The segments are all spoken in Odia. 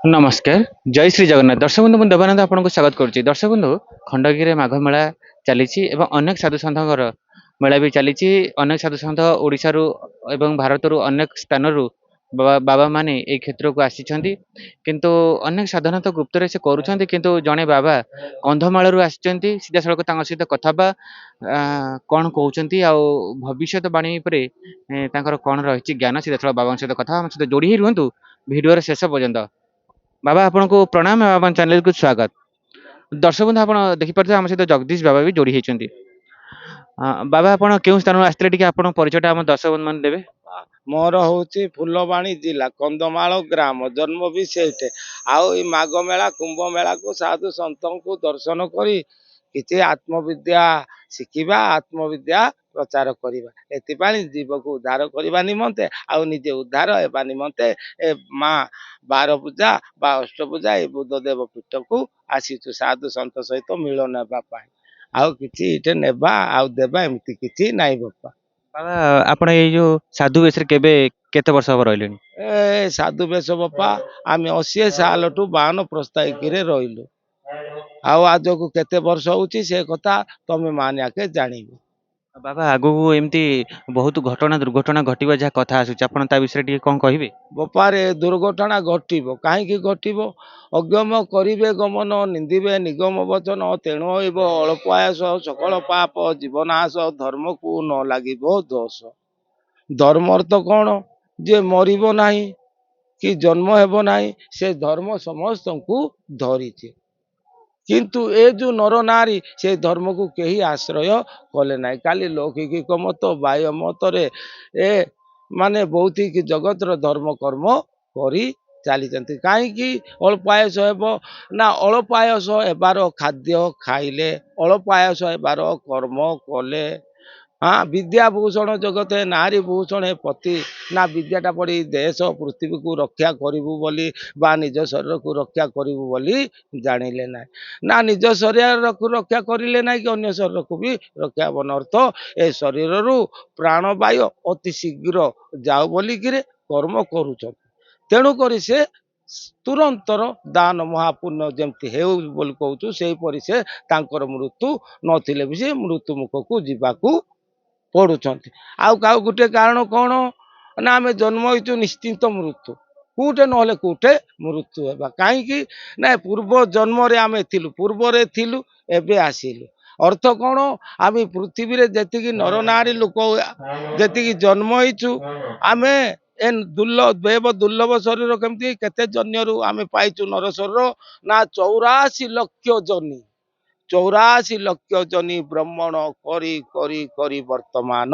नमस्कार जय श्री जगन्नाथ दर्शक बंधु मुझे देवानंद आपको स्वागत करुच्ची दर्शक बंधु खंडगिरी माघ मेला चली अनेक साधु सन्थर मेला भी चली अनेक साधु सन्थ ओडिशा रु एवं भारत रु अनेक स्थान रु बाबा माने ए क्षेत्र को आसी किंतु अनेक साधारणतः गुप्त से करुँच किंतु जड़े बाबा कंधमाल रु आसी सीधा सड़क सहित कथा कौन कहते भविष्य बाणी कौन रही ज्ञान सीधा सड़क बाबा सहित कथा सहित जोड़ी रुहतु भिडियो शेष पर्यंत बाबा आपन को प्रणाम एवं चैनल को स्वागत दर्शक बंधु आप देखिपे आम सहित जगदीश बाबा भी जोड़ी होती बाबा आप क्यों स्थान आसते आप परिचय आम दर्शक बंधु मान देवे मोर हूँ फुलवाणी जिला कंधमाल ग्राम जन्म भी से माघ मेला कुंभ मेला को साधु सत को दर्शन कर किसी आत्मविद्या शिखा आत्मविद्या प्रचार करवा एपाई जीव को उद्धार करने निमंते आउ निजे उद्धार होगा निमंते ए माँ बार पूजा बा अष्ट पूजा ये बुद्धदेव पीठ को आसीचु साधु सत सहित मिल नापी आउ कि नेबा आउ देवा एमती किसी नाई बापा बाबा आपण ये जो साधु वेश केबे केते वर्ष हम रहिले ए साधु बेश बापा आम 80 साल टू 52 प्रस्ताविक रही आज को केते वर्ष होची से कथा तमे मानिया के जानिबो बाबा आगु एमती बहुत घटना दुर्घटना घटिबा जहा कथा आसुच आपण ता विषय टी कोन कहिबे बापारे दुर्घटना घटिबो काहे घटिबो अगम करिवे गमन निंदिबे निगम वचन तेणु होइबो अल्प आयस सकल पाप जीवनाश धर्म को न लागिबो दोष धर्म अर्थ कौन जे मरिबो नाही कि जन्म हेबो नाही से धर्म समस्त को धरी किंतु ए जो नर नारी से धर्म को कहीं आश्रय कले ना काली लौकिक मत बाह्य मत ए माने भौतिक जगत धर्म कर्म करी चली कहीं अल्पायस ना अल्पायस एबार खाद्य खाइले अल्पायस एबार कर्म कले हाँ विद्याभूषण जगत है नारी भूषण है पति ना विद्याटा पढ़ी देश पृथ्वी को रक्षा करू बोली बा निज शरीर को रक्षा करू बोली जानिले ना ना निज शरीर को रक्षा करिले ना कि अन्य शरीर को भी रक्षा बन अर्थ ए शरीर रु प्राणवायु अति शीघ्र जाओ बोली कर्म करुच तेणुक से तुरंतर दान महापुण्य जमती हे बोली कहूँ से से मृत्यु नथिले भी से मृत्यु मुख को जीवाकू पढ़ुंट आउ का गोटे कारण कौन ना आम जन्म हो निश्चिंत मृत्यु कूटे ना कूटे मृत्यु होगा कहीं ना पूर्व जन्म आम पूर्व एवं आसिलु अर्थ कौन आम पृथ्वी रे जी नर नारी लोक जी जन्म होइचु आम ए दुर्लभ दुर्लभ शरीर केमती केते जन्यरू आम पाइचु नर शरीर ना 84 लक्ष जनी 84 लक्ष जनी भ्रमण करी करी करी वर्तमान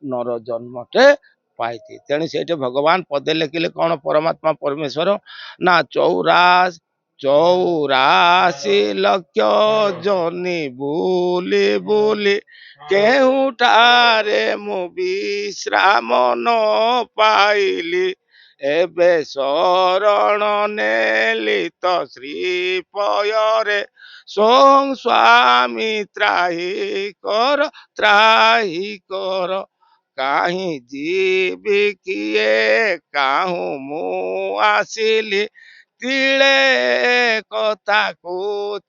नर जन्मटे पाई तेणु से भगवान पदे लिखिले कौन परमात्मा परमेश्वर ना 84 लक्ष जनी बुली बुली केउठारे मु विश्राम न पाइली एबे शरण नेली तो श्रीपୟରେ सों स्वामी त्राही कर काहीं जीवी किए काहू मु आसिली तिले कथा को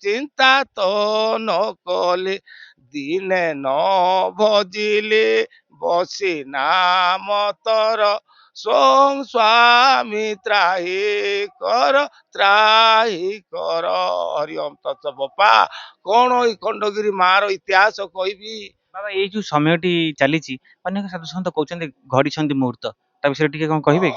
चिंता तो न कली दिने न भजिली बसी नाम तर सों स्वामी त्राही कर हरिओम तत्व बपा कौन खंडगिरी मार इतिहास कहबी बाबा ये जो समय चली अनेक साधु सन्त कहते घड़ी मुहूर्त ता विषय टी कोन कहिबे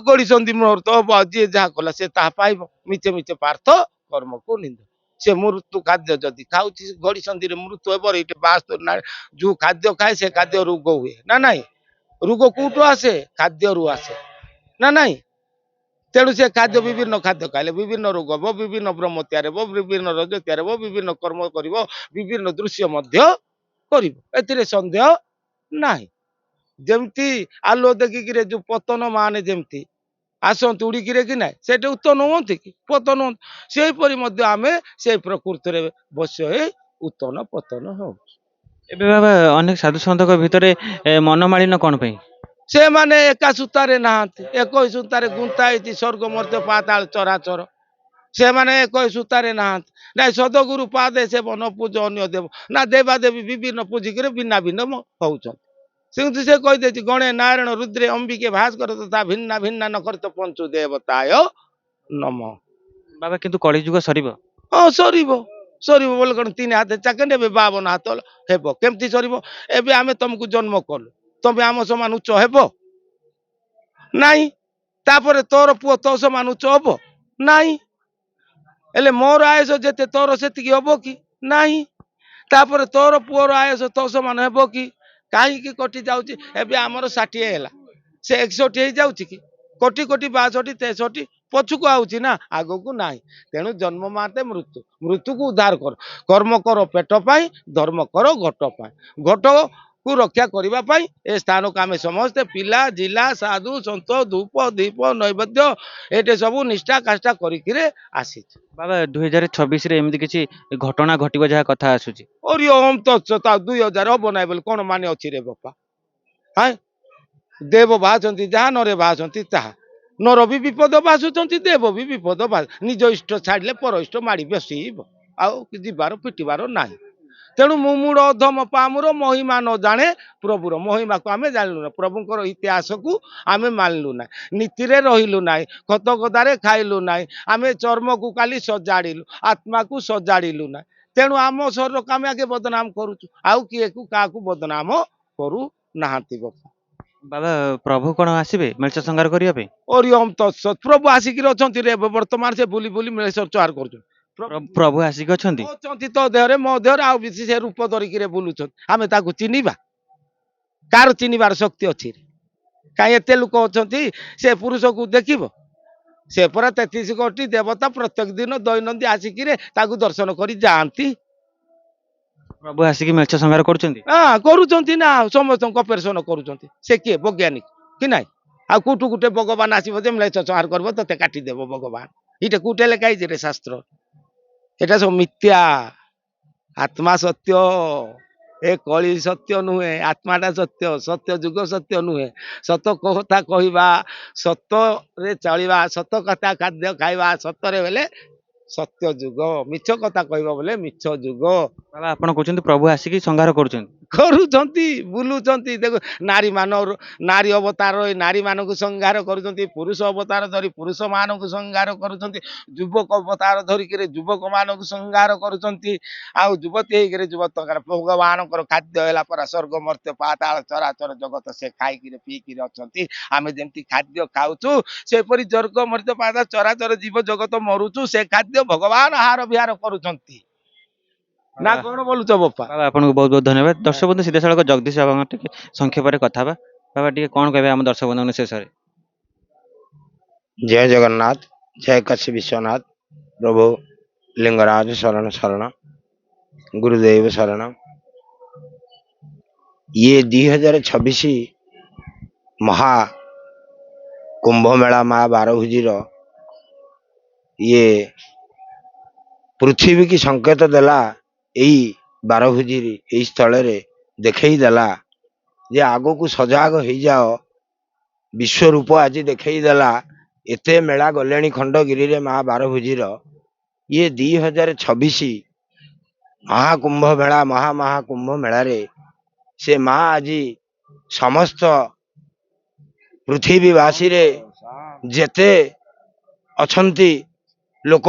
गढ़ी मुहूर्त हम जी जहाँ कला से पाइब मिचे मिचे पार्थ कर्म को निंद से मृत्यु खाद्य जदि खाऊ घड़ी संधि मृत्यु हे ये 72 जो खाद्य खाए से खाद्य रोग हुए ना नहीं रोग कौटू आसे खाद्य रु आसे ना नहीं तेणु से खाद्य विभिन्न खाद्य खाइले विभिन्न रोग हम विभिन्न ब्रह्म तैयार हो विभिन्न रज तैयार हो विभिन्न कर्म कर विभिन्न दृश्य कर सन्देह नहीं जमती आलो देखिकी जो पतन मान जमती आसत उड़िकी कि ना से उत्तन हमें कि पतन हम से आम से प्रकृति बस उत्तन पतन हो एबे बाबा अनेक साधु सन्त भितर मनमालिन कौन पे ସେମାନେ ଏକା ସୂତାରେ ନାହାନ୍ତି, ଏକଇ ସୂତାରେ ଗୁନ୍ଥା ହେଇଛି ସ୍ୱର୍ଗ ମର୍ତ୍ତ୍ୟ ପାତାଳ ଚରାଚର। ସେମାନେ ଏକଇ ସୂତାରେ ନାହାନ୍ତି। ନାଇଁ ସଦଗୁରୁ ପାଦେ ସେ ବନ ପୂଜ ଅନ୍ୟ ଦେବ ନା ଦେବାଦେବୀ ବିଭିନ୍ନ ପୂଜିକରେ ଭିନ୍ନ ଭିନ୍ନ ହଉଛନ୍ତି। ସେମିତି ସେ କହିଦେଇଛି ଗଣେ ନାରାୟଣ ରୁଦ୍ରେ ଅମ୍ବିକେ ଭାସ୍କର ତଥା ଭିନ୍ନ ଭିନ୍ନ ନକରିତ ପଞ୍ଚୁ ଦେବତାୟ ନମ। ବାବା କିନ୍ତୁ କଳି ଯୁଗ ସରିବ। ହଁ ସରିବ। ସରିବ ବୋଲେ କଣ 3 ହାତ ଚାକେଣ୍ଡ ଏବେ 52 ହାତ ହେବ କେମିତି ସରିବ? ଏବେ ଆମେ ତମକୁ ଜନ୍ମ କଲୁ, ତମେ ଆମ ସମାନ ଉଚ୍ଚ ହେବ ନାଇଁ। ତାପରେ ତୋର ପୁଅ ତୋ ସମାନ ଉଚ୍ଚ ହବ ନାଇଁ। ହେଲେ ମୋର ଆୟୁଷ ଯେତେ ତୋର ସେତିକି ହବ କି? ନାହିଁ। ତାପରେ ତୋର ପୁଅର ଆୟୁଷ ତୋ ସମାନ ହେବ କି? କାହିଁକି କଟି ଯାଉଛି? ଏବେ ଆମର 60 ହେଲା, ସେ 61 ହେଇଯାଉଛି କି? କୋଟି କୋଟି 62 63 ପଛକୁ ଆଉଛି ନା, ଆଗକୁ ନାହିଁ। ତେଣୁ ଜନ୍ମ ମାତେ ମୃତ୍ୟୁ, ମୃତ୍ୟୁକୁ ଉଦ୍ଧାର କର। କର୍ମ କର ପେଟ ପାଇଁ, ଧର୍ମ କର ଘଟ ପାଇଁ। ଘଟକୁ ରକ୍ଷା କରିବା ପାଇଁ ଏ ସ୍ଥାନକୁ ଆମେ ସମସ୍ତେ ପିଲା ଜିଲା ସାଧୁ ସନ୍ଥ ଧୂପ ଦୀପ ନୈବେଦ୍ୟ ଏଠି ସବୁ ନିଷ୍ଠା କାଷ୍ଠା କରିକିରି ଆସିଛୁ। ବାବା 2026 ରେ ଏମିତି କିଛି ଘଟଣା ଘଟିବ ଯାହା କଥା ଆସୁଛି। ଓରି ଓମ୍ ତତ୍ସତ 2000 ହବ ନାହିଁ ବୋଲି କଣ ମାନେ ଅଛି ରେ ବାପା? ହାଁ, ଦେବ ବାହାଛନ୍ତି ଯାହା, ନରେ ବାହାଛନ୍ତି ତାହା। ନର ବି ବିପଦ ବାସୁଛନ୍ତି, ଦେବ ବି ବିପଦ ବାସ। ନିଜ ଇଷ୍ଟ ଛାଡ଼ିଲେ ପର ଇଷ୍ଟ ମାଡ଼ି ବସିବ, ଆଉ ଯିବାର ପିଟିବାର ନାହିଁ। ତେଣୁ ମୁଁ ମୂଳ ଅଧମ ପାମୁର ମହିମା ନ ଜାଣେ ପ୍ରଭୁର ମହିମାକୁ ଆମେ ଜାଣିଲୁ ନା, ପ୍ରଭୁଙ୍କର ଇତିହାସକୁ ଆମେ ମାନିଲୁ ନାହିଁ, ନୀତିରେ ରହିଲୁ ନାହିଁ, ଖତ ଗଦାରେ ଖାଇଲୁ ନାହିଁ, ଆମେ ଚର୍ମକୁ କାଲି ସଜାଡ଼ିଲୁ, ଆତ୍ମାକୁ ସଜାଡ଼ିଲୁ ନାହିଁ। ତେଣୁ ଆମ ଶରୀରକୁ ଆମେ ଆଗେ ବଦନାମ କରୁଛୁ, ଆଉ କିଏକୁ କାହାକୁ ବଦନାମ କରୁ ନାହାନ୍ତି ବାପା। ବାବା ପ୍ରଭୁ କଣ ଆସିବେ ମେଳଚ ସଂହାର କରିବା ପାଇଁ? ଓରି ଓମ୍ ତତ୍ସତ। ପ୍ରଭୁ ଆସିକିରି ଅଛନ୍ତି ରେ, ବର୍ତ୍ତମାନ ସେ ବୁଲି ବୁଲି ମେଳେଶ୍ୱର ଚହାର କରୁଛନ୍ତି। ପ୍ରଭୁ ଆସିକି ଅଛନ୍ତି। ଅଛନ୍ତି ତୋ ଦେହରେ ମୋ ଦେହରେ, ଆଉ ବେଶୀ ସେ ରୂପ ଧରିକିରି ବୁଲୁଛନ୍ତି। ଆମେ ତାକୁ ଚିହ୍ନିବା? କାହାର ଚିହ୍ନିବାର ଶକ୍ତି ଅଛି? କାହିଁ ଏତେ ଲୋକ ଅଛନ୍ତି, ସେ ପୁରୁଷକୁ ଦେଖିବ? ସେ ପରା 33 କୋଟି ଦେବତା ପ୍ରତ୍ୟେକ ଦିନ ଦୈନନ୍ଦିନ ଆସିକିରି ତାକୁ ଦର୍ଶନ କରି ଯାଆନ୍ତି। ପ୍ରଭୁ ଆସିକି ମେଳଚ ସଂହାର କରୁଛନ୍ତି। ହଁ କରୁଛନ୍ତି ନା, ସମସ୍ତଙ୍କୁ ଅପରେସନ କରୁଛନ୍ତି। ସେ କିଏ? ବୈଜ୍ଞାନିକ କି ନାହିଁ? ଆଉ କୋଉଠୁ ଗୋଟେ ଭଗବାନ ଆସିବ ଯେ ମେଳଚ ସଂହାର କରିବ, ତତେ କାଟିଦେବ ଭଗବାନ? ଏଇଟା କୋଉଠି ଲେଖା ହେଇଛି ରେ ଶାସ୍ତ୍ର? এটা ସବୁ ମିଥ୍ୟା। ଆତ୍ମା ସତ୍ୟ, ଏ କଳି ସତ୍ୟ ନୁହେଁ, ଆତ୍ମାଟା ସତ୍ୟ। ସତ୍ୟ ଯୁଗ ସତ୍ୟ ନୁହେଁ। ସତ କଥା କହିବା, ସତରେ ଚଳିବା, ସତ କଥା ଖାଦ୍ୟ ଖାଇବା, ସତରେ ବେଲେ ସତ୍ୟ ଯୁଗ। ମିଛ କଥା କହିବ ବୋଲେ ମିଛ ଯୁଗ। ବାବା ଆପଣ କହୁଛନ୍ତି ପ୍ରଭୁ ଆସିକି ସଂହାର କରୁଛନ୍ତି। କରୁଛନ୍ତି, ବୁଲୁଛନ୍ତି। ଦେଖ ନାରୀ ମାନର, ନାରୀ ଅବତାର ଏ ନାରୀ ମାନଙ୍କୁ ସଂହାର କରୁଛନ୍ତି, ପୁରୁଷ ଅବତାର ଧରି ପୁରୁଷ ମାନଙ୍କୁ ସଂହାର କରୁଛନ୍ତି, ଯୁବକ ଅବତାର ଧରିକିରି ଯୁବକ ମାନଙ୍କୁ ସଂହାର କରୁଛନ୍ତି, ଆଉ ଯୁବତୀ ହେଇକିରି ଯୁବତଙ୍କର। ଭଗବାନଙ୍କର ଖାଦ୍ୟ ହେଲା ପରା ସ୍ୱର୍ଗ ମର୍ତ୍ତ୍ୟ ପାତାଳ ଚରାଚର ଜଗତ, ସେ ଖାଇକିରି ପିଇକିରି ଅଛନ୍ତି। ଆମେ ଯେମିତି ଖାଦ୍ୟ ଖାଉଛୁ, ସେପରି ସ୍ୱର୍ଗ ମର୍ତ୍ତ୍ୟ ପାତାଳ ଚରାଚର ଜୀବ ଜଗତ ମରୁଛୁ, ସେ ଖାଦ୍ୟ ଭଗବାନ ଆହାର ବିହାର କରୁଛନ୍ତି। ନା କଣ ବୋଲୁଛ ବୋପା? ବାବା ଆପଣଙ୍କୁ ବହୁତ ବହୁତ ଧନ୍ୟବାଦ। ଦର୍ଶକ ବନ୍ଧୁ ସିଧାସଳଖ ଜଗଦୀଶ ବାବାଙ୍କ ଟିକେ ସଂକ୍ଷେପରେ କଥା ହେବା। ବାବା ଟିକେ କଣ କହିବେ ଆମ ଦର୍ଶକ ବନ୍ଧୁଙ୍କ ଶେଷରେ? जय जगन्नाथ, जय काशी विश्वनाथ, प्रभु लिंगराज शरण शरण, गुरुदेव शरण। ये 2026 महा कुंभ मेला माँ बारभुजीर ये पृथ्वी की संकेत देला, यही बारभुजी यही स्थल देखई देला जे आगो को सजाग हो जाओ। विश्व रूप आज देखई देला। एते मेला गले खंडगिरी रे माँ बारभुजीर ये 2026 महाकुंभ मेला महाकुंभ मेला रे से माँ आज समस्त पृथ्वीवासी रे जेते अछंती लोक,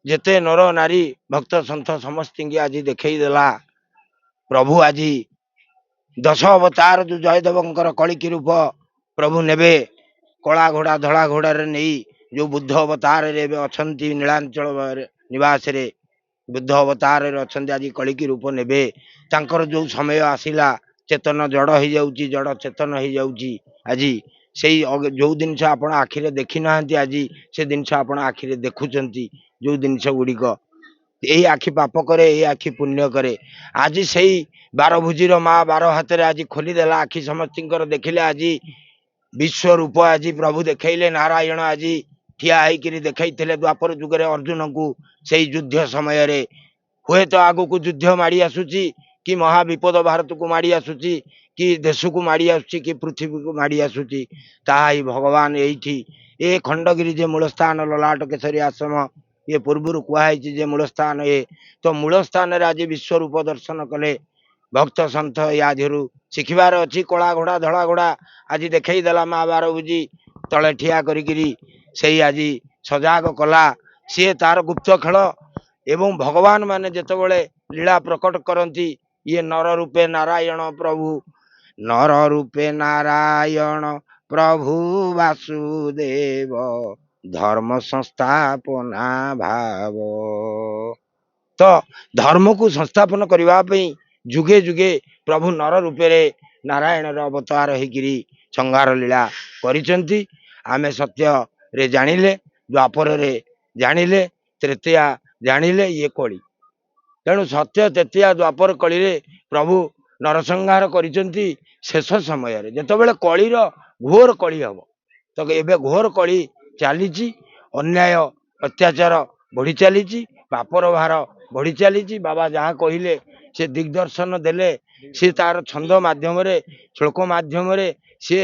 जेते नर नारी भक्त सन्थ समस्त आज देखई देला। प्रभु आज 10 अवतार जो जयदेवंकर कलिकी रूप प्रभु नेबे, कला घोड़ा धड़ा घोड़ा रे नहीं जो बुद्ध अवतार रे अछंती नीलांचल निवास रे बुद्ध अवतार रे अछंती आज कलिकी रूप नेबे। तांकर जो समय आसिला चेतन जड़ हो जाउची, जड़ चेतन हो जाउची। आज से जो जिनस आपण आखिरे देखी नाहंती, आज से जिनस आपण आखिरे देखुचंती। जो जिनस गुड़िक यही आखि पाप करे, यही आखि पुण्य करे। आज से बारभुजीर माँ 12 हाथ रे आज खोलीदेला आखि समस्त देखिले। आज विश्व रूप आज प्रभु देखले। नारायण आज ठिया होकर देखई द्वापर जुगे अर्जुन को से युद्ध समय रे। हुए तो आगो को युद्ध माड़ी आसुची, कि महाविपद भारत को माड़ी आसुची कि देश को माड़ी आसुची कि पृथ्वी को माड़ी आसुची ताहा ही भगवान एठी ए खंडगिरी जे मूल स्थान ललाट केसरी आश्रम ये पूर्व कहुई जे मूल स्थान ए तो मूल स्थान आज विश्व रूप दर्शन कले भक्त सन्थ या धिरु शिखबार अच्छी कला घोड़ा धड़ा घोड़ा आज देखईदेला माँ बार बुझी तले ठिया करी से आज सजाग कला सी तार गुप्त खेल एवं भगवान माने जेतबेले लीला प्रकट करती ये नर रूपे नारायण प्रभु नर रूपे नारायण प्रभु वासुदेव धर्म संस्थापना भाव तो धर्म को संस्थापन करने जुगे जुगे प्रभु नर रूपे नारायण अवतार होकर संहार लीला करिसेंती आमे सत्य रे जानिले द्वापर रे जानिले तृतीया जानिले ये कली तेणु सत्य तृतीया द्वापर कली रे प्रभु नरसंहार करिसेंती शेष समय जेतेबेले कलीर घोर कली हम तो एबे घोर कली चली अन्याय अत्याचार बढ़ी चली पापर भार बढ़ी चली बाबा जहाँ कहले से दिग्दर्शन देले सी तार छंद माध्यम श्लोक माध्यम सी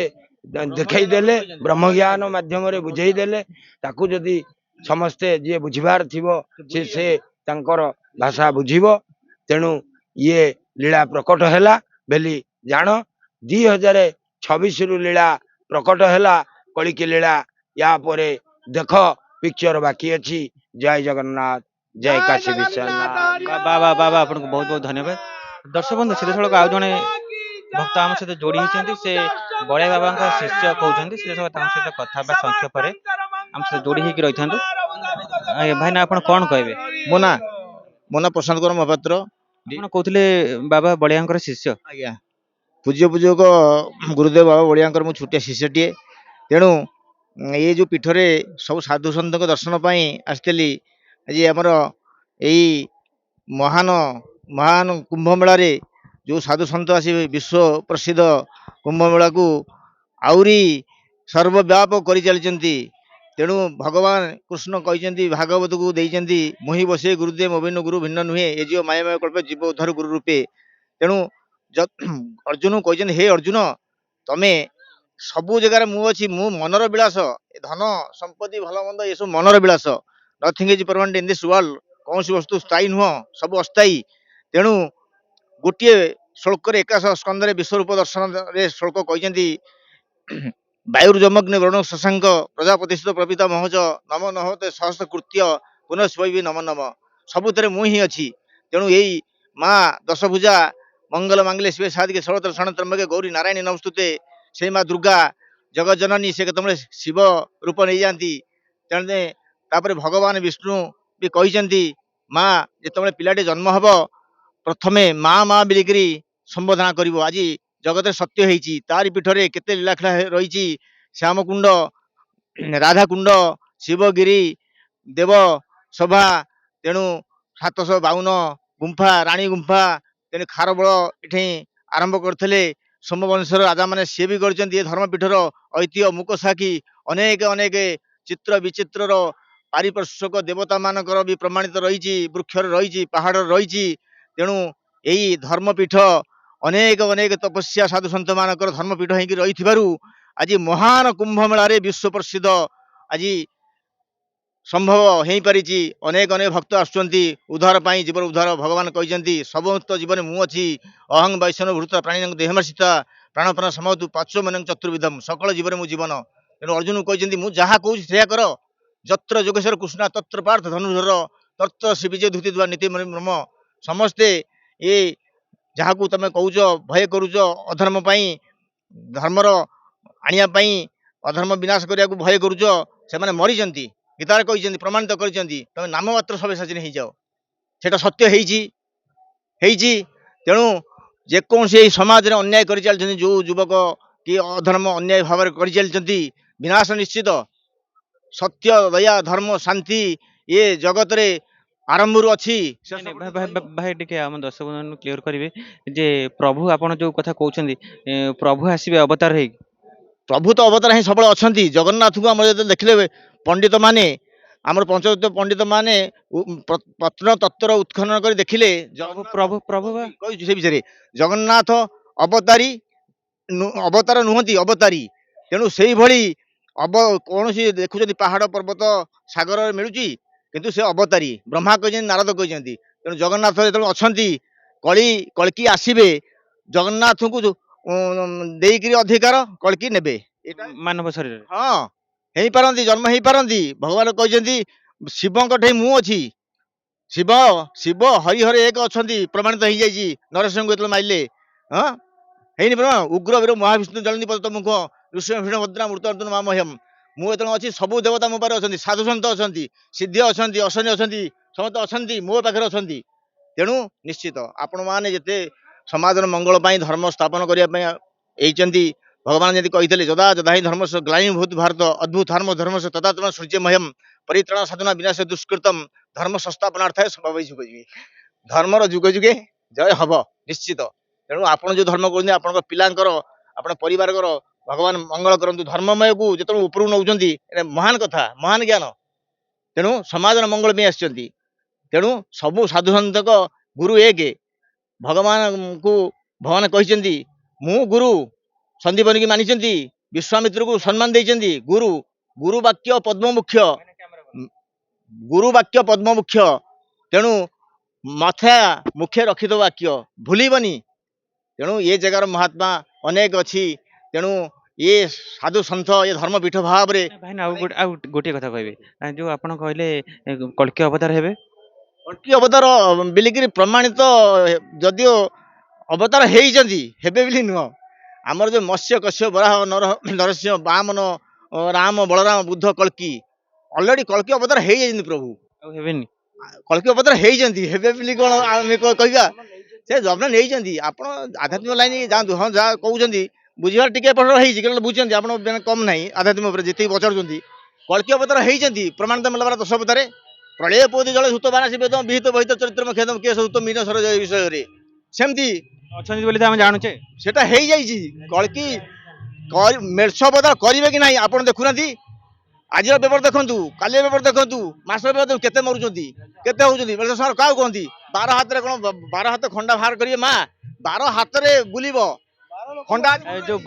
देखई देले ब्रह्मज्ञान माध्यम बुझे देले ताकू जदि समस्ते जी बुझार थी से तांकर भाषा बुझीब तेणु ये लीला प्रकट हैला बेली जान 2026 रु लीला प्रकट हैला कली की लीला या परे देख पिक्चर बाकी अच्छी जय जगन्नाथ जय काशी विश्वनाथ बाबा बाबा आपको बहुत बहुत धन्यवाद दर्शक बंधु सीधे आउ जड़े भक्त आम सहित जोड़ी होती से बड़े बाबा शिष्य कहते सीधे सहित कथा संक्षेप आम सहित जोड़ी होकर रही था भाई ना आप कौन कहे मो ना प्रशांत कुमार महापात्र कहते बाबा बड़िया शिष्य आज्ञा पूज्य पूजक गुरुदेव बाबा बड़िया मु छुटिया शिष्यटीए तेणु ये जो पीठरे सब साधु सन्त दर्शन आसती आज आमर यही महान महान कुंभ मेला रे जो साधु सन्त आसी विश्व प्रसिद्ध कुंभ मेला को आउरी सर्वव्यापक कर चलती तेणु भगवान कृष्ण कहते भागवत को देती मुहि बसे गुरुदेव मोबिन गुरु भिन्न नुहे ये जीव मायामय कल्पे जीव उद्धार गुरु रूपे तेणु अर्जुन कहते हे अर्जुन तमें सबू जगार मु अच्छी मु मनर विलास धन संपत्ति भल मंद ये सब मनर विलास nothing is permanent in this world कौन सी वस्तु स्थायी नुह सब अस्थायी तेणु गोटे श्लोक एकाश स्कंद विश्वरूप दर्शन श्लोक कहते वायुर्जमग्नि वरुण शशांक प्रजापति प्रपिता महज नम नहते सहस्र कृत्य पुनः नम नम सबुत मुझी अच्छी तेणु यही माँ दशभुजा मंगल मांगले शिव साधिके सर्वत्र क्षण त्र्यंबके गौरी नारायणी नमस्तुते से माँ दुर्गा जगत जननी से केतबेले शिव रूप नहीं जाती तेणु तापर भगवान विष्णु भी कहते माँ जिते पिलाटे जन्म हम प्रथमे माँ माँ बिलिकी संबोधना करिवो आज जगत सत्य होती तारी पीठरे केते लीलाखेला रही श्यामकुंड राधाकुंड शिवगिरी देव सभा तेणु 752 गुंफा राणी गुंफा तेणु खारबल ये आरंभ करते सोमवंशर राजा मैंने सी भी कर धर्मपीठर ऐतिह्य मुक साखी अनेक अनेक चित्र विचित्र पारिपार्श्विक देवता मानकर भी प्रमाणित रही वृक्षर रही पहाड़ रही तेणु यही धर्मपीठ अनेक अनेक तपस्या साधु सन्त मानकर धर्मपीठ होकर रही आज महान कुंभ मेला विश्व प्रसिद्ध आज संभव हो पारी अनेक अनेक भक्त आसुच्चंती उद्धार पाई जीवन उद्धार भगवान कहते समस्त जीवन मु अच्छी अहं वैष्णव भूत प्राणी देहमर्षिता प्राणपण समतु पाचो मन चतुर्विधम सकल जीवन मु जीवन तेणु अर्जुन कहते मुझे जहाँ कहूँ से कर जत्र योगेश्वर कृष्ण तत्र पार्थ धनुधर तत्र श्री विजय धुति द्वा नीति ब्रह्म समस्ते ये जहाँ को तुम कौच भय करुच अधर्म धर्मर आनिया अधर्म विनाश करने को भय करुच से मरी गीतार कहते प्रमाणित कर तुम नाम मात्र सब्यसाची हो जाओ सेटा सत्य तेणु जेकोसी समाज में अन्याय कर चलती जो युवक कि अधर्म अन्याय भाव कर चलती विनाश निश्चित सत्य दया धर्म शांति ये जगत रे आरंभ अच्छी भाई टे आम दर्शक बंधु क्लीयर करेंगे जे प्रभु आपन जो कथा कहते प्रभु आसवे अवतार है प्रभु तो अवतार ही सब अच्छा जगन्नाथ को आम देखले पंडित माने ଆମର ପଞ୍ଚତତ୍ତ୍ୱ ପଣ୍ଡିତ ମାନେ ପ୍ରତ୍ନ ତତ୍ତ୍ୱର ଉତ୍ଖନନ କରି ଦେଖିଲେ ପ୍ରଭୁ ବା କହିଛୁ ସେ ବିଷୟରେ ଜଗନ୍ନାଥ ଅବତାରୀ ଅବତାର ନୁହନ୍ତି ଅବତାରୀ। ତେଣୁ ସେଇଭଳି କୌଣସି ଦେଖୁଛନ୍ତି ପାହାଡ଼ ପର୍ବତ ସାଗରରେ ମିଳୁଛି କିନ୍ତୁ ସେ ଅବତାରୀ ବ୍ରହ୍ମା କହିଛନ୍ତି ନାରଦ କହିଛନ୍ତି। ତେଣୁ ଜଗନ୍ନାଥ ଯେତେବେଳେ ଅଛନ୍ତି କଳ୍କି ଆସିବେ ଜଗନ୍ନାଥଙ୍କୁ ଦେଇକିରି ଅଧିକାର କଳ୍କି ନେବେ। ଏଇଟା ମାନବ ଶରୀରରେ ହଁ ହେଇପାରନ୍ତି ଜନ୍ମ ହେଇପାରନ୍ତି। ଭଗବାନ କହିଛନ୍ତି ଶିବଙ୍କ ଠେଇ ମୁଁ ଅଛି। ଶିବ ହରିହର ଏକ ଅଛନ୍ତି ପ୍ରମାଣିତ ହେଇଯାଇଛି ନରସିଂହଙ୍କୁ ଯେତେବେଳେ ମାରିଲେ। ହଁ ହେଇନି ପ୍ରମାଣ ଉଗ୍ର ବୀର ମହାବିଷ୍ଣୁ ଜଳନ୍ତି ପଦ ମୁଖ ଋଷି ଭଦ୍ରା ମୃତ ଅର୍ଜୁନ ମାମହ୍ୟମ। ମୁଁ ଯେତେବେଳେ ଅଛି ସବୁ ଦେବତା ମୋ ପାଖରେ ଅଛନ୍ତି ସାଧୁ ସନ୍ଥ ଅଛନ୍ତି ସିଦ୍ଧି ଅଛନ୍ତି ଅଶନି ଅଛନ୍ତି ସମସ୍ତେ ଅଛନ୍ତି ମୋ ପାଖରେ ଅଛନ୍ତି। ତେଣୁ ନିଶ୍ଚିତ ଆପଣମାନେ ଯେତେ ସମାଜର ମଙ୍ଗଳ ପାଇଁ ଧର୍ମ ସ୍ଥାପନ କରିବା ପାଇଁ ହେଇଛନ୍ତି ଭଗବାନ ଯେମିତି କହିଥିଲେ ଯଦା ଯଦା ହିଁ ଧର୍ମ ଗ୍ଲାନି ଭୂତ ଭାରତ ଅଦ୍ଭୁତ ଧର୍ମ ଧର୍ମ ତଥା ତମା ସୂର୍ଯ୍ୟ ମହ୍ୟମ ପରିତ୍ରାଣ ସାଧନା ବିନାଶ ଦୁଷ୍କୃତମ ଧର୍ମ ସଂସ୍ଥାପନାର୍ଥାୟ ସମ୍ଭବ ଯୁଗ ଯୁଗେ। ଧର୍ମର ଯୁଗ ଯୁଗେ ଜୟ ହବ ନିଶ୍ଚିତ। ତେଣୁ ଆପଣ ଯୋଉ ଧର୍ମ କରୁଛନ୍ତି ଆପଣଙ୍କ ପିଲାଙ୍କର ଆପଣ ପରିବାରଙ୍କର ଭଗବାନ ମଙ୍ଗଳ କରନ୍ତୁ। ଧର୍ମମୟକୁ ଯେତେବେଳେ ଉପରକୁ ନେଉଛନ୍ତି ଏଇଟା ମହାନ କଥା ମହାନ ଜ୍ଞାନ। ତେଣୁ ସମାଜର ମଙ୍ଗଳ ପାଇଁ ଆସିଛନ୍ତି। ତେଣୁ ସବୁ ସାଧୁସନ୍ଥଙ୍କ ଗୁରୁ ଏକ ଭଗବାନଙ୍କୁ ଭଗବାନ କହିଛନ୍ତି ମୁଁ ଗୁରୁ ସନ୍ଦୀପନୀକି ମାନିଛନ୍ତି ବିଶ୍ୱାମିତ୍ରକୁ ସମ୍ମାନ ଦେଇଛନ୍ତି ଗୁରୁ ବାକ୍ୟ ପଦ୍ମମୁଖ୍ୟ ଗୁରୁ ବାକ୍ୟ ପଦ୍ମମୁଖ୍ୟ। ତେଣୁ ମଥା ମୁଖେ ରଖିଦବ ବାକ୍ୟ ଭୁଲିବନି। ତେଣୁ ଏ ଜାଗାର ମହାତ୍ମା ଅନେକ ଅଛି। ତେଣୁ ଏ ସାଧୁ ସନ୍ଥ ଏ ଧର୍ମପୀଠ ଭାବରେ ଭାଇନା ଆଉ ଗୋଟିଏ କଥା କହିବେ ଯୋଉ ଆପଣ କହିଲେ କଳ୍କି ଅବତାର ହେବେ କଳ୍କି ଅବତାର ବିଲିକିରି ପ୍ରମାଣିତ ଯଦିଓ ଅବତାର ହେଇଛନ୍ତି ହେବେ ବୋଲି ନୁହଁ। ଆମର ଯୋଉ ମତ୍ସ୍ୟ କଶ୍ୟପ ବରାହ ନରସିଂହ ବାମନ ରାମ ବଳରାମ ବୁଦ୍ଧ କଳ୍କି ଅଲରେଡି କଳ୍କି ଅବତାର ହେଇଯାଇଛନ୍ତି ପ୍ରଭୁ। ଆଉ ହେବେନି କଳ୍କି ଅବତାର ହେଇଛନ୍ତି ହେବେ ବୋଲି କଣ ଆମେ କହିବା। ସେ ଜନ୍ମ ନେଇଛନ୍ତି। ଆପଣ ଆଧ୍ୟାତ୍ମିକ ଲାଇନ ଯାଆନ୍ତୁ ହଁ ଯାହା କହୁଛନ୍ତି ବୁଝିବାର ଟିକେ ଏପଟ ହେଇଛି କିନ୍ତୁ ବୁଝୁଛନ୍ତି ଆପଣ କମ୍ ନାହିଁ ଆଧ୍ୟାତ୍ମିକ ଉପରେ ଯେତିକି ପଚାରୁଛନ୍ତି। କଳ୍କି ଅବତାର ହେଇଛନ୍ତି ପ୍ରମାଣିତ ମିଳବାର 10 ଅବତାରେ ପ୍ରଳୟ ପୋତି ଜଳ ଧୂତ ବାନାସୀ ବେଦ ବିହିତ ବହିତ ଚରିତ୍ର ଖେଦମ କିଏ ସହୁତ ମୀନ ସର ବିଷୟରେ ସେମିତି ଅଛନ୍ତି ବୋଲି ତ ଆମେ ଜାଣୁଛେ। ସେଟା ହେଇଯାଇଛି। କଳ୍କି ମେଷ ଅବତାର କରିବେ କି ନାହିଁ ଆପଣ ଦେଖୁନାହାନ୍ତି। ଆଜିର ପେପର ଦେଖନ୍ତୁ କାଲିର ପେପର ଦେଖନ୍ତୁ ମାସ ପେପର ଦେଖନ୍ତୁ କେତେ ମରୁଛନ୍ତି କେତେ ହଉଛନ୍ତି। ମେଷ ସର କାହାକୁ କହନ୍ତି 12 ହାତରେ କଣ 12 ହାତ ଖଣ୍ଡା ବାହାର କରିବେ ମା 12 ହାତରେ ବୁଲିବ ଖଣ୍ଡା। ଯୋଉ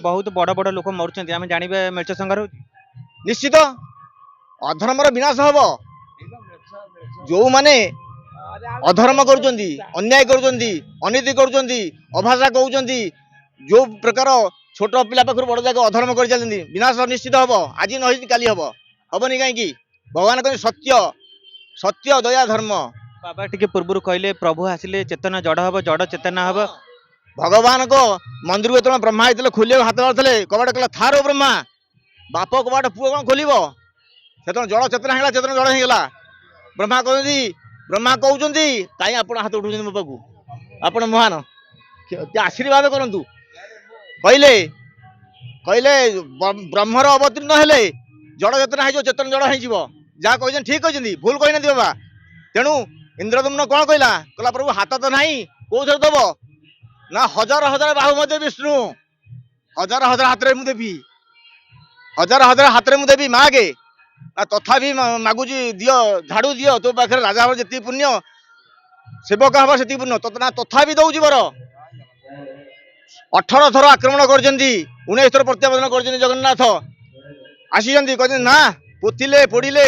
ବହୁତ ବଡ ବଡ ଲୋକ ମରୁଛନ୍ତି ଆମେ ଜାଣିବା ମେଷ ସଂଘାର ହଉଛି ନିଶ୍ଚିତ ଅଧର୍ମର ବିନାଶ ହବ। ଯୋଉମାନେ ଅଧର୍ମ କରୁଛନ୍ତି ଅନ୍ୟାୟ କରୁଛନ୍ତି ଅନୀତି କରୁଛନ୍ତି ଅଭାଷା କହୁଛନ୍ତି ଯୋଉ ପ୍ରକାର ଛୋଟ ପିଲା ପାଖରୁ ବଡ ଯାକ ଅଧର୍ମ କରି ଚାଲିଛନ୍ତି ବିନାଶ ନିଶ୍ଚିତ ହବ। ଆଜି ନ ହେଇଛି କାଲି ହବ ହବନି କାହିଁକି ଭଗବାନ କହିଛନ୍ତି ସତ୍ୟ ଦୟା ଧର୍ମ। ବାବା ଟିକେ ପୂର୍ବରୁ କହିଲେ ପ୍ରଭୁ ଆସିଲେ ଚେତନା ଜଡ ହବ ଜଡ ଚେତନା ହବ। ଭଗବାନଙ୍କ ମନ୍ଦିରକୁ ଯେତେବେଳେ ବ୍ରହ୍ମା ହେଇଥିଲେ ଖୋଲିବାକୁ ହାତ ଧରିଥିଲେ କବାଟ କହିଲା ଥାର ବ୍ରହ୍ମା ବାପ କବାଟ ପୁଅ କଣ ଖୋଲିବ। ସେତେବେଳେ ଜଳ ଚେତନା ହେଇଗଲା ଚେତନା ଜଳ ହେଇଗଲା। ବ୍ରହ୍ମା କହୁଛନ୍ତି କାହିଁ ଆପଣ ହାତ ଉଠଉଛନ୍ତି ମୋ ପାଖକୁ ଆପଣ ମହାନ ଆଶୀର୍ବାଦ କରନ୍ତୁ। କହିଲେ ବ୍ରହ୍ମର ଅବତୀର୍ଣ୍ଣ ହେଲେ ଜଳ ଚେତନା ହେଇଯିବ ଚେତନ ଜଳ ହେଇଯିବ। ଯାହା କହିଛନ୍ତି ଠିକ କହିଛନ୍ତି ଭୁଲ କହିନାହାନ୍ତି ବାବା। ତେଣୁ ଇନ୍ଦ୍ରଦମ୍ନ କଣ କହିଲା ପ୍ରଭୁ ହାତ ତ ନାହିଁ କୋଉଥିରେ ଦବ ନା ହଜାର ହଜାର ବାହୁ ମଧ୍ୟ ବିଷ୍ଣୁ ହଜାର ହଜାର ହାତରେ ମୁଁ ଦେବି ହଜାର ହଜାର ହାତରେ ମୁଁ ଦେବି ମାଗେ ନା ତଥାପି ମାଗୁଛି ଦିଅ ଝାଡୁ ଦିଅ ତୋ ପାଖରେ ରାଜା ହବ ଯେତିକି ପୁଣ୍ୟ ସେବକ ହବ ସେତିକି ପୁଣ୍ୟ ତଥାପି ଦଉଛି ବର। 18 ଥର ଆକ୍ରମଣ କରିଛନ୍ତି 19 ଥର ପ୍ରତ୍ୟାବର୍ତ୍ତନ କରିଛନ୍ତି ଜଗନ୍ନାଥ ଆସିଛନ୍ତି କହିଛନ୍ତି ନା ପୋତିଲେ ପୋଡ଼ିଲେ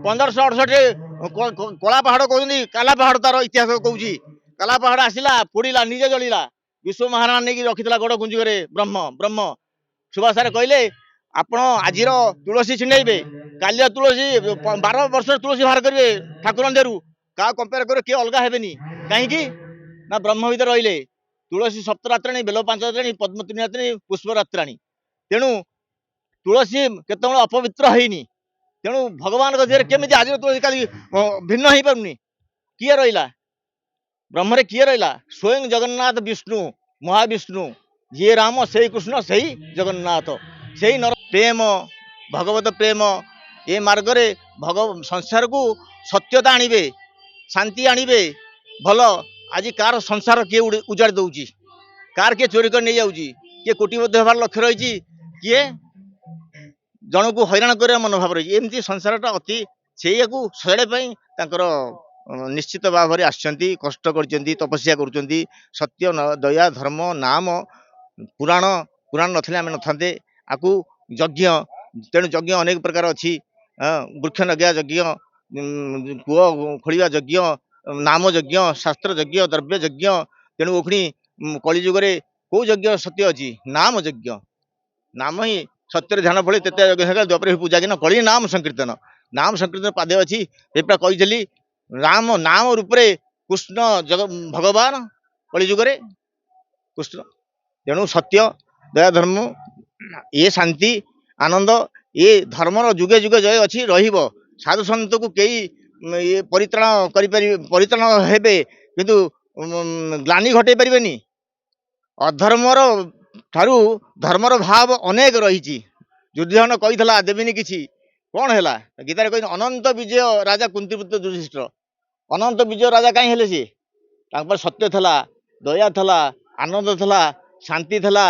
1568 କଳା ପାହାଡ କହୁଛନ୍ତି କାଲା ପାହାଡ ତାର ଇତିହାସ କହୁଛି। କାଲା ପାହାଡ ଆସିଲା ପୋଡ଼ିଲା ନିଜେ ଜଳିଲା ବିଶ୍ୱ ମହାରାଣା ନେଇକି ରଖିଥିଲା ଗଡ ଗୁଞ୍ଜିରେ ବ୍ରହ୍ମ ସୁବାସାରେ କହିଲେ ଆପଣ ଆଜିର ତୁଳସୀ ଛିଣ୍ଡେଇବେ କାଲିର ତୁଳସୀ 12 ବର୍ଷର ତୁଳସୀ ବାହାର କରିବେ ଠାକୁର ଦେହରୁ କାହା କମ୍ପେୟାର କରିବେ କିଏ ଅଲଗା ହେବେନି କାହିଁକି ନା ବ୍ରହ୍ମ ଭିତରେ ରହିଲେ ତୁଳସୀ ସପ୍ତରାତ୍ରାଣୀ ବେଲ 5 ରାତ୍ରାଣୀ ପଦ୍ମ 3 ରାତ୍ରାଣୀ ପୁଷ୍ପ ରାତ୍ରାଣୀ। ତେଣୁ ତୁଳସୀ କେତେବେଳେ ଅପବିତ୍ର ହେଇନି। ତେଣୁ ଭଗବାନଙ୍କ ଦେହରେ କେମିତି ଆଜିର ତୁଳସୀ କାଲି ଭିନ୍ନ ହେଇପାରୁନି କିଏ ରହିଲା ବ୍ରହ୍ମରେ କିଏ ରହିଲା ସ୍ୱୟଂ ଜଗନ୍ନାଥ ବିଷ୍ଣୁ ମହାବିଷ୍ଣୁ ଯିଏ ରାମ ସେଇ କୃଷ୍ଣ ସେଇ ଜଗନ୍ନାଥ ସେଇ ନର ପ୍ରେମ ଭଗବତ ପ୍ରେମ ଏ ମାର୍ଗରେ ସଂସାରକୁ ସତ୍ୟତା ଆଣିବେ ଶାନ୍ତି ଆଣିବେ ଭଲ। ଆଜି କାହାର ସଂସାର କିଏ ଉଜାଡ଼ି ଦଉଛି କାହାର କିଏ ଚୋରି କରି ନେଇଯାଉଛି କିଏ କୋଟିପତି ହେବାର ଲକ୍ଷ୍ୟ ରହିଛି କିଏ ଜଣକୁ ହଇରାଣ କରିବା ମନୋଭାବ ରହିଛି। ଏମିତି ସଂସାରଟା ଅତି ସେଇଆକୁ ସଜାଡ଼ିବା ପାଇଁ ତାଙ୍କର ନିଶ୍ଚିତ ଭାବରେ ଆସିଛନ୍ତି, କଷ୍ଟ କରିଛନ୍ତି, ତପସ୍ୟା କରୁଛନ୍ତି। ସତ୍ୟ ଦୟା ଧର୍ମ ନାମ ପୁରାଣ ପୁରାଣ ନଥିଲେ ଆମେ ନଥାନ୍ତେ। ଆକୁ ଯଜ୍ଞ, ତେଣୁ ଯଜ୍ଞ ଅନେକ ପ୍ରକାର ଅଛି। ବୃକ୍ଷ ନଗିଆ ଯଜ୍ଞ, କୂଅ ଖୋଳିବା ଯଜ୍ଞ, ନାମ ଯଜ୍ଞ, ଶାସ୍ତ୍ର ଯଜ୍ଞ, ଦ୍ରବ୍ୟ ଯଜ୍ଞ। ତେଣୁ ପୁଣି କଳି ଯୁଗରେ କୋଉ ଯଜ୍ଞ ସତ୍ୟ ଅଛି? ନାମ ଯଜ୍ଞ। ନାମ ହିଁ ସତ୍ୟରେ ଧ୍ୟାନ ଫଳେ ତେତେ ଯଜ୍ଞ ହେକା ଦ୍ୱାପରରେ ପୂଜା କିନ କଳି ନାମ ସଂକୀର୍ତ୍ତନ। ନାମ ସଂକୀର୍ତ୍ତନ ପାଦେ ଅଛି। ଏପା କହିଥିଲି ରାମ ନାମ ରୂପରେ କୃଷ୍ଣ ଭଗବାନ କଳି ଯୁଗରେ କୃଷ୍ଣ। ତେଣୁ ସତ୍ୟ ଦୟା ଧର୍ମ ଏ ଶାନ୍ତି ଆନନ୍ଦ ଏ ଧର୍ମର ଯୁଗେ ଯୁଗେ ଜୟ ଅଛି, ରହିବ। ସାଧୁ ସନ୍ତକୁ କେହି ଇଏ ପରିତ୍ରାଣ ହେବେ, କିନ୍ତୁ ଗ୍ଲାନି ଘଟେଇ ପାରିବେନି। ଅଧର୍ମର ଠାରୁ ଧର୍ମର ଭାବ ଅନେକ ରହିଛି। ଯୁଧିଷ୍ଠିର କହିଥିଲା ଦେବିନି କିଛି, କଣ ହେଲା? ଗୀତାରେ କହିଛି ଅନନ୍ତ ବିଜୟ ରାଜା କୁନ୍ତିପୁତ୍ର ଯୁଧିଷ୍ଠିର। ଅନନ୍ତ ବିଜୟ ରାଜା କାହିଁ ହେଲେ? ସିଏ ତାଙ୍କର ସତ୍ୟ ଥିଲା, ଦୟା ଥିଲା, ଆନନ୍ଦ ଥିଲା, ଶାନ୍ତି ଥିଲା,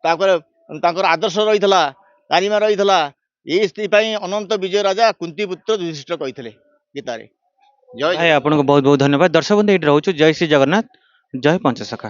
ତାପରେ ତାଙ୍କର ଆଦର୍ଶ ରହିଥିଲା, ଗାରିମା ରହିଥିଲା। ଏଇଥିପାଇଁ ଅନନ୍ତ ବିଜୟ ରାଜା କୁନ୍ତିପୁତ୍ର ଯୁଧିଷ୍ଠିର କହିଥିଲେ ଗୀତାରେ। ଜୟ ଭାଇ ଆପଣଙ୍କୁ ବହୁତ ବହୁତ ଧନ୍ୟବାଦ। ଦର୍ଶକ ବନ୍ଧୁ ଏଇଠି ରହୁଛୁ। ଜୟ ଶ୍ରୀ ଜଗନ୍ନାଥ, ଜୟ ପଞ୍ଚସଖା।